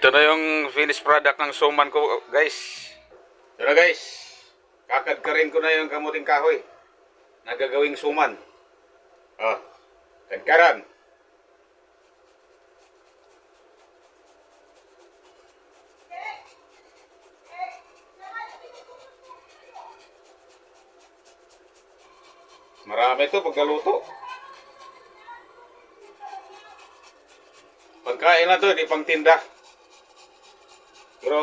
Ito na yung finished product ng suman ko, guys. Ito na, guys. Kakadkarin ko na yung kamuting kahoy na gagawing suman. Oh, kadkaran. Marami ito pagkaluto. Pagkain na ito, hindi pang tinda. Pero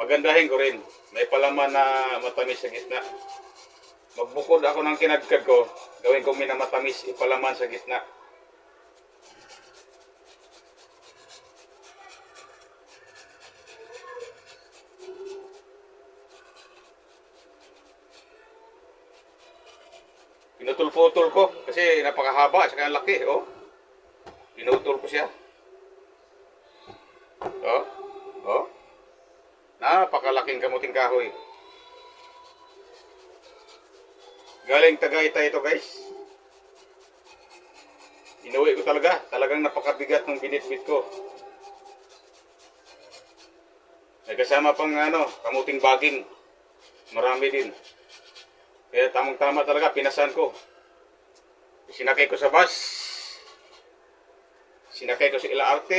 pagandahin ko rin. May palaman na matamis sa gitna. Magbukod ako ng kinadkad ko. Gawin ko minamatamis, ipalaman sa gitna. Pinutol-putol ko kasi napakahaba at saka laki. Oh. Pinutol ko siya. Oh. Oh. Napakalaking kamuting kahoy. Galing Tagaytay ito, guys. Inuwi ko talaga. Talagang napakabigat ng binitbit ko. May kasama pang kamuting baging. Marami din. Kaya tamang-tama talaga, pinasan ko. Sinakay ko sa bus. Sinakay ko sa LRT.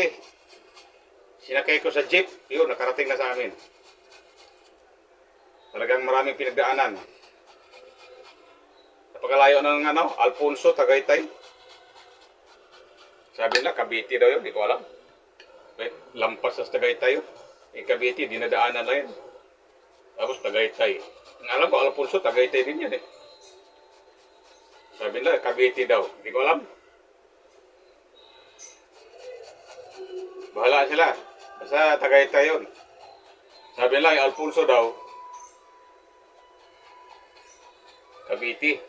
Sinakay ko sa jeep. Yun, nakarating na sa amin. Talagang maraming pinagdaanan. Napakalayo ng Alfonso, Tagaytay. Sabi nila, Cavite daw yun. Hindi ko alam. Wait, lampas sa Tagaytay yun. Cavite, dinadaanan na yun. Tapos Tagaytay. Ang alam ko, Alfonso, Tagaytay din yun eh. Sabi nila, Cavite daw. Hindi ko alam. Bahala sila. Basta Tagaytay yun. Sabi nila, yung Alfonso daw, Cavite.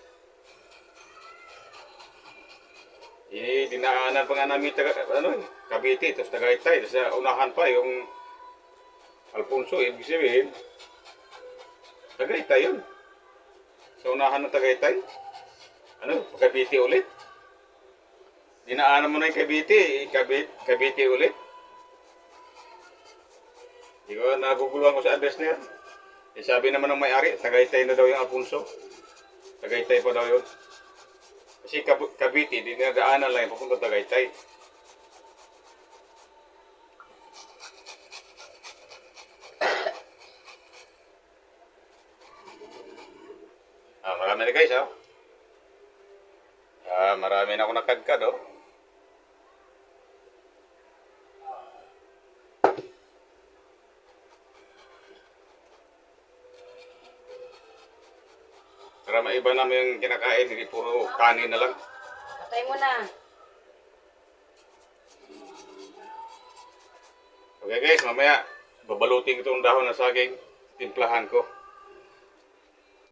Dinaanan pa nga namin Cavite, tapos Tagaytay. Tapos unahan pa yung Alfonso. Ibig sabihin, Tagaytay yun. Sa unahan ng Tagaytay. Cavite ulit. Dinaanan mo na yung Cavite, Cavite ulit. Di ko naguguluhan ko sa address na yan. Sabi naman ng may-ari, Tagaytay na daw yung Alfonso. Tagaytay pa daw yun. Kasi Cavite, dinadaanan lang yung papunta Tagaytay. Marami na guys, marami na ako nakadkad, Para maiba namin yung kinakain, hindi puro kanin na lang. Patay mo na. Okay guys, mamaya babalutin itong dahon ng saging, timplahan ko.